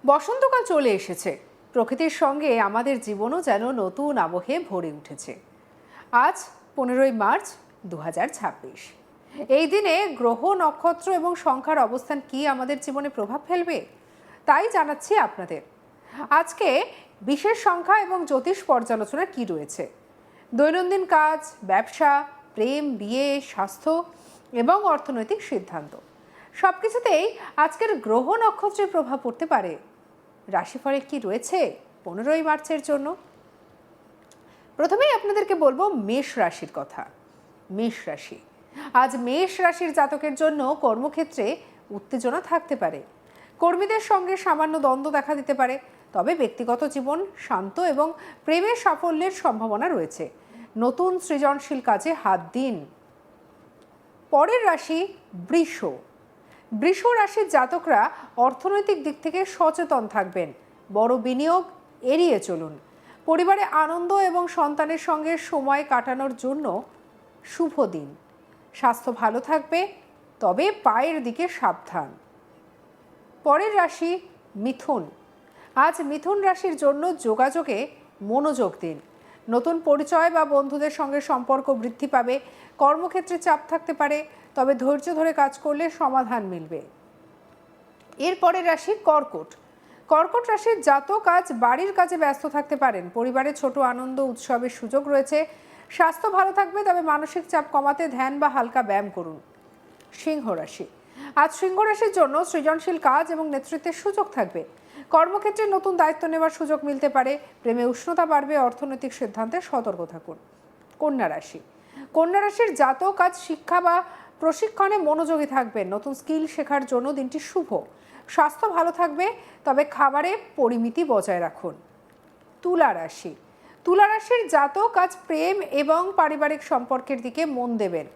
বসন্তকাল চলে এসেছে। প্রকৃতির সঙ্গে আমাদের জীবনও যেন নতুন আবহে ভরে উঠেছে। আজ 15ই মার্চ 2026। এই দিনে গ্রহ, নক্ষত্র এবং সংখ্যার অবস্থান কি আমাদের জীবনে প্রভাব ফেলবে তাই জানাচ্ছি আপনাদের। আজকে বিশেষ সংখ্যা এবং জ্যোতিষ পর্যালোচনা কি রয়েছে, দৈনন্দিন কাজ, ব্যবসা, প্রেম, বিয়ে, স্বাস্থ্য এবং অর্থনৈতিক সিদ্ধান্ত সবকিছুতেই আজকের গ্রহ নক্ষত্রের প্রভাব পড়তে পারে। রাশিফলে কি রয়েছে 15ই মার্চের জন্য? প্রথমেই আপনাদেরকে বলবো মেষ রাশির কথা। মেষ রাশি, আজ মেষ রাশির জাতকের জন্য কর্মক্ষেত্রে উত্তেজনা থাকতে পারে। কর্মীদের সঙ্গে সামান্য দ্বন্দ্ব দেখা দিতে পারে, তবে ব্যক্তিগত জীবন শান্ত এবং প্রেমের সাফল্যের সম্ভাবনা রয়েছে। নতুন সৃজনশীল কাজে হাত দিন। পরের রাশি বৃষ। বৃষ রাশির জাতকরা অর্থনৈতিক দিক থেকে সচেতন থাকবেন। বড় বিনিয়োগ এড়িয়ে চলুন। পরিবারে আনন্দ এবং সন্তানের সঙ্গে সময় কাটানোর জন্য শুভ দিন। স্বাস্থ্য ভালো থাকবে, তবে পায়ের দিকে সাবধান। পরের রাশি মিথুন। আজ মিথুন রাশির জন্য যোগাযোগে মনোযোগ দিন। নতুন পরিচয় বা বন্ধুদের সঙ্গে সম্পর্ক বৃদ্ধি পাবে। কর্মক্ষেত্রে চাপ থাকতে পারে, তবে ধৈর্য ধরে কাজ করলে সমাধান মিলবে। এরপরের রাশি কর্কট। কর্কট রাশির জাতক আজ বাড়ির কাজে ব্যস্ত থাকতে পারেন। পরিবারে ছোট আনন্দ উৎসবের সুযোগ রয়েছে। স্বাস্থ্য ভালো থাকবে, তবে মানসিক চাপ কমাতে ধ্যান বা হালকা ব্যায়াম করুন। সিংহ রাশি। আজ সিংহ রাশির জন্য সৃজনশীল কাজ এবং নেতৃত্বের সুযোগ থাকবে। কর্মক্ষেত্রে নতুন দায়িত্ব নেওয়ার সুযোগ মিলতে পারে। প্রেমে উষ্ণতা বাড়বে। অর্থনৈতিক সিদ্ধান্তে সতর্ক থাকুন। কন্যা রাশি। কন্যা রাশির জাতক আজ শিক্ষা বা প্রশিক্ষণে মনোযোগী থাকবেন। নতুন স্কিল শেখার জন্য দিনটি শুভ। স্বাস্থ্য ভালো থাকবে, তবে খাবারে পরিমিতি বজায় রাখুন। তুলা রাশি। তুলা রাশির জাতক আজ প্রেম এবং পারিবারিক সম্পর্কের দিকে মন দেবেন।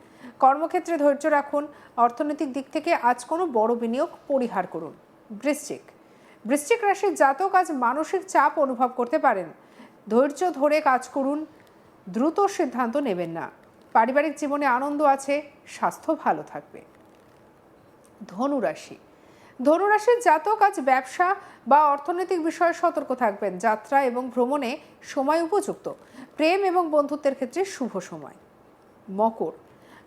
কর্মক্ষেত্রে ধৈর্য রাখুন। অর্থনৈতিক দিক থেকে আজ কোনো বড় বিনিয়োগ পরিহার করুন। বৃশ্চিক। বৃশ্চিক রাশির জাতক আজ মানসিক চাপ অনুভব করতে পারেন। ধৈর্য ধরে কাজ করুন, দ্রুত সিদ্ধান্ত নেবেন না। পারিবারিক জীবনে আনন্দ আছে, স্বাস্থ্য ভালো থাকবে। ধনু রাশি। ধনুরাশির জাতক আজ ব্যবসা বা অর্থনৈতিক বিষয়ে সতর্ক থাকবেন। যাত্রা এবং ভ্রমণে সময় উপযুক্ত। প্রেম এবং বন্ধুত্বের ক্ষেত্রে শুভ সময়। মকর।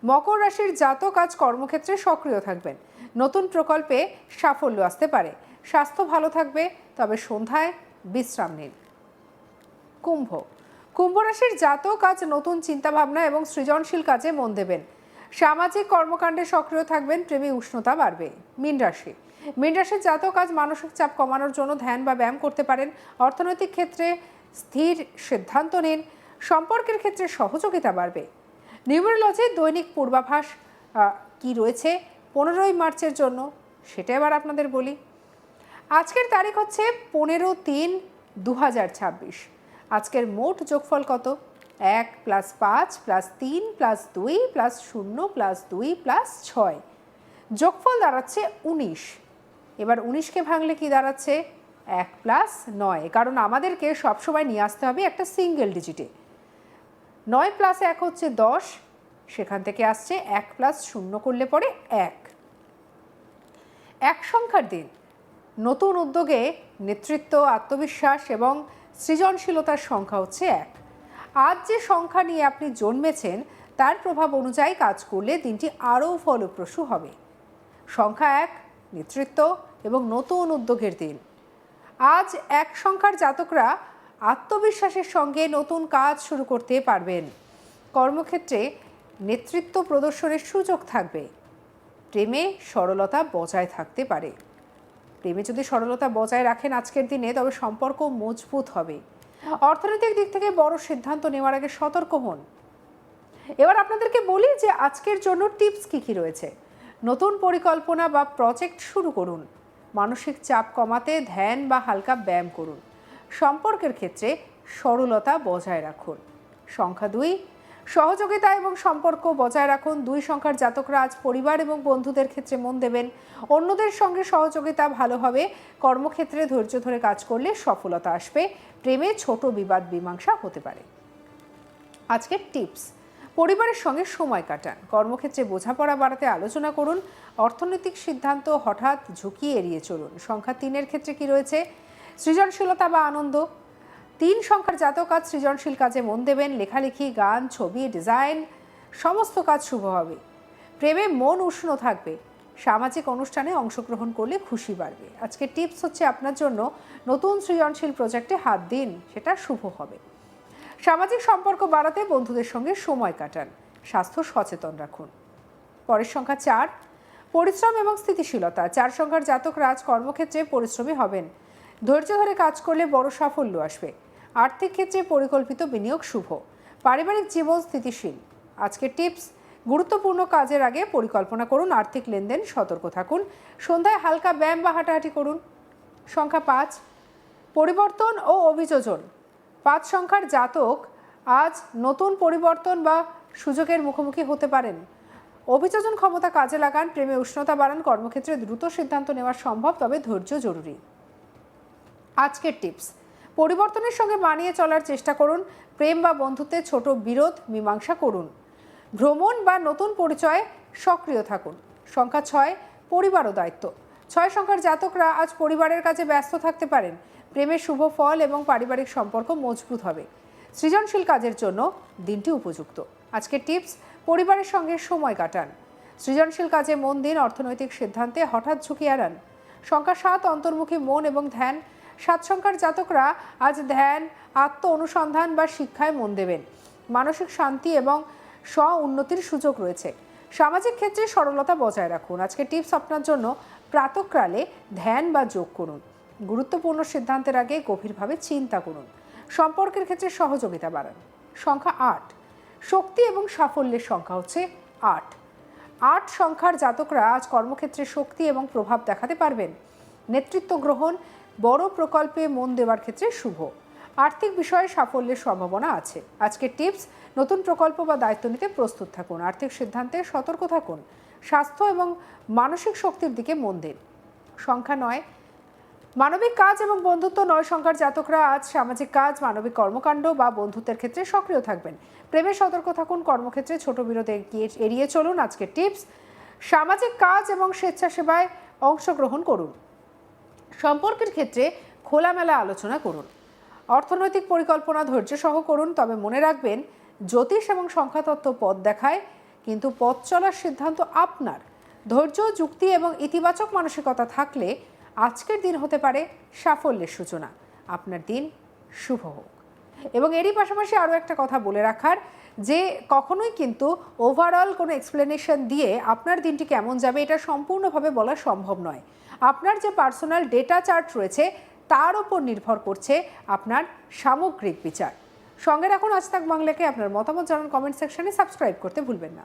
মকর রাশির জাতক আজ কর্মক্ষেত্রে সক্রিয় থাকবেন। নতুন প্রকল্পে সাফল্য আসতে পারে। স্বাস্থ্য ভালো থাকবে, তবে সন্ধ্যায় বিশ্রাম নিন। কুম্ভ। কুম্ভ রাশির জাতক আজ নতুন চিন্তাভাবনা এবং সৃজনশীল কাজে মন দেবেন। সামাজিক কর্মকাণ্ডে সক্রিয় থাকবেন। প্রেমী উষ্ণতা বাড়বে। মীন রাশি। মীন রাশির জাতক আজ মানসিক চাপ কমানোর জন্য ধ্যান বা ব্যায়াম করতে পারেন। অর্থনৈতিক ক্ষেত্রে স্থির সিদ্ধান্ত নিন। সম্পর্কের ক্ষেত্রে সহযোগিতা বাড়বে। নিউমেরোলজি দৈনিক পূর্বাভাস কি রয়েছে 15ই মার্চের জন্য সেটা এবার আপনাদের বলি। আজকের তারিখ হচ্ছে 15-3-2026। আজকের মোট যোগফল কত? 1 + 5 + 3 + 2 + 0 + 2 + 6। যোগফল দাঁড়াচ্ছে 19। এবার 19কে ভাঙলে কি দাঁড়াচ্ছে? 1 + 9, কারণ আমাদেরকে সবসময় নিয়ে আসতে হবে একটা সিঙ্গেল ডিজিটে। 9 + 1 হচ্ছে 10, সেখান থেকে আসছে 1 + 0 করলে পরে 1। এক সংখ্যার দিন। নতুন উদ্যোগে নেতৃত্ব, আত্মবিশ্বাস এবং সৃজনশীলতার সংখ্যা হচ্ছে 1। আজ যে সংখ্যা নিয়ে আপনি জন্মেছেন তার প্রভাব অনুযায়ী কাজ করলে দিনটি আরও ফলপ্রসূ হবে। সংখ্যা 1 নেতৃত্ব এবং নতুন উদ্যোগের দিন। আজ এক সংখ্যার জাতকরা আত্মবিশ্বাসের সঙ্গে নতুন কাজ শুরু করতে পারবেন। কর্মক্ষেত্রে নেতৃত্ব প্রদর্শনের সুযোগ থাকবে। প্রেমে সরলতা বজায় থাকতে পারে। প্রেমে যদি সরলতা বজায় রাখেন আজকের দিনে, তবে সম্পর্ক মজবুত হবে। অর্থনৈতিক দিক থেকে বড় সিদ্ধান্ত নেওয়ার আগে সতর্ক হন। এবার আপনাদেরকে বলি যে আজকের জন্য টিপস কি রয়েছে। নতুন পরিকল্পনা বা প্রজেক্ট শুরু করুন। মানসিক চাপ কমাতে ধ্যান বা হালকা ব্যায়াম করুন। সম্পর্কের ক্ষেত্রে সরলতা বজায় রাখুন। সংখ্যা 2 সহযোগিতা এবং সম্পর্ক বজায় রাখুন। 2 সংখ্যার জাতকরা আজ পরিবার এবং বন্ধুদের ক্ষেত্রে মন দেবেন। অন্যদের সঙ্গে সহযোগিতা ভালো হবে। কর্মক্ষেত্রে ধৈর্য ধরে কাজ করলে সফলতা আসবে। প্রেমে ছোট বিবাদ মীমাংসা হতে পারে। আজকের টিপস। পরিবারের সঙ্গে সময় কাটান। কর্মক্ষেত্রে বোঝাপড়া বাড়াতে আলোচনা করুন। অর্থনৈতিক সিদ্ধান্ত হঠাৎ ঝুঁকি এড়িয়ে চলুন। সংখ্যা 3-এর ক্ষেত্রে কি রয়েছে? সৃজনশীলতা বা আনন্দ। 3 সংখ্যার জাতক আজ সৃজনশীল কাজে মন দেবেন। লেখালেখি, গান, ছবি, ডিজাইন সমস্ত কাজ শুভ হবে। প্রেমে মন উষ্ণ থাকবে। সামাজিক অনুষ্ঠানে অংশগ্রহণ করলে খুশি বাড়বে। আজকে টিপস হচ্ছে আপনার জন্য নতুন সৃজনশীল প্রজেক্টে হাত দিন, সেটা শুভ হবে। সামাজিক সম্পর্ক বাড়াতে বন্ধুদের সঙ্গে সময় কাটান। স্বাস্থ্য সচেতন রাখুন। পরের সংখ্যা 4, পরিশ্রম এবং স্থিতিশীলতা। 4 সংখ্যার জাতকরা আজ কর্মক্ষেত্রে পরিশ্রমী হবেন। ধৈর্য ধরে কাজ করলে বড় সাফল্য আসবে। আর্থিক ক্ষেত্রে পরিকল্পিত বিনিয়োগ শুভ। পারিবারিক জীবন স্থিতিশীল। আজকের টিপস, গুরুত্বপূর্ণ কাজের আগে পরিকল্পনা করুন। আর্থিক লেনদেন সতর্ক থাকুন। সন্ধ্যায় হালকা ব্যায়াম বা হাঁটাহাঁটি করুন। সংখ্যা 5, পরিবর্তন ও অভিযোজন। 5 সংখ্যার জাতক আজ নতুন পরিবর্তন বা সুযোগের মুখোমুখি হতে পারেন। অভিযোজন ক্ষমতা কাজে লাগান। প্রেমে উষ্ণতা বাড়ান। কর্মক্ষেত্রে দ্রুত সিদ্ধান্ত নেওয়া সম্ভব, তবে ধৈর্য জরুরি। আজকের টিপস, পরিবর্তনের সঙ্গে মানিয়ে চলার চেষ্টা করুন। প্রেম বা বন্ধুত্বে ছোট বিরোধ মীমাংসা করুন। ভ্রমণ বা নতুন পরিচয়ে সক্রিয় থাকুন। সংখ্যা 6, পরিবার ও দায়িত্ব। 6 সংখ্যার জাতকরা আজ পরিবারের কাজে ব্যস্ত থাকতে পারেন। প্রেমের শুভ ফল এবং পারিবারিক সম্পর্ক মজবুত হবে। সৃজনশীল কাজের জন্য দিনটি উপযুক্ত। আজকের টিপস, পরিবারের সঙ্গে সময় কাটান। সৃজনশীল কাজে মন দিন। অর্থনৈতিক সিদ্ধান্তে হঠাৎ ঝুঁকি এড়ান। সংখ্যা 7, অন্তর্মুখী মন এবং ধ্যান। 7 সংখ্যার জাতকরা আজ ধ্যান, আত্ম অনুসন্ধান বা শিক্ষায় মন দেবেন। মানসিক শান্তি এবং স্ব উন্নতির সুযোগ রয়েছে। সামাজিক ক্ষেত্রে সরলতা বজায় রাখুন। আজকে টিপস আপনার জন্য, প্রাতঃকালে ধ্যান বা যোগ করুন। গুরুত্বপূর্ণ সিদ্ধান্তের আগে গভীরভাবে চিন্তা করুন। সম্পর্কের ক্ষেত্রে সহযোগিতা বাড়ান। সংখ্যা 8, শক্তি এবং সাফল্যের সংখ্যা হচ্ছে 8। 8 সংখ্যার জাতকরা আজ কর্মক্ষেত্রে শক্তি এবং প্রভাব দেখাতে পারবেন। নেতৃত্ব গ্রহণ, বড় প্রকল্পে মন দেওয়ার ক্ষেত্রে শুভ। আর্থিক বিষয়ে সাফল্যের সম্ভাবনা আছে। আজকের টিপস, নতুন প্রকল্প বা দায়িত্ব নিতে প্রস্তুত থাকুন। আর্থিক সিদ্ধান্তে সতর্ক থাকুন। স্বাস্থ্য এবং মানসিক শক্তির দিকে মন দিন। সংখ্যা 9, মানবিক কাজ এবং বন্ধুত্ব। 9 সংখ্যার জাতকরা আজ সামাজিক কাজ, মানবিক কর্মকাণ্ড বা বন্ধুত্বের ক্ষেত্রে সক্রিয় থাকবেন। প্রেমে সতর্ক থাকুন। কর্মক্ষেত্রে ছোট বিরোধ এড়িয়ে চলুন। আজকের টিপস, সামাজিক কাজ এবং স্বেচ্ছাসেবায় অংশগ্রহণ করুন। সম্পর্কের ক্ষেত্রে খোলামেলা আলোচনা করুন। অর্থনৈতিক পরিকল্পনা ধৈর্য সহ করুন, তবে মনে রাখবেন জ্যোতিষ এবং সংখ্যাতত্ত্ব পথ দেখায়, কিন্তু পথ চলার সিদ্ধান্ত আপনার। ধৈর্য, যুক্তি এবং ইতিবাচক মানসিকতা থাকলে আজকের দিন হতে পারে সাফল্যের সূচনা। আপনার দিন শুভ হোক। এবং এরই পাশাপাশি আরও একটা কথা বলে রাখার, যে কখনোই কিন্তু ওভারঅল কোনো এক্সপ্লেনেশন দিয়ে আপনার দিনটি কেমন যাবে এটা সম্পূর্ণভাবে বলা সম্ভব নয়। আপনার যে পার্সোনাল ডেটা চার্ট রয়েছে তার উপর নির্ভর করছে আপনার সামগ্রিক বিচার। সঙ্গে রাখুন আজ তাক বাংলাকে। আপনার মতামত জানান কমেন্ট সেকশনে। সাবস্ক্রাইব করতে ভুলবেন না।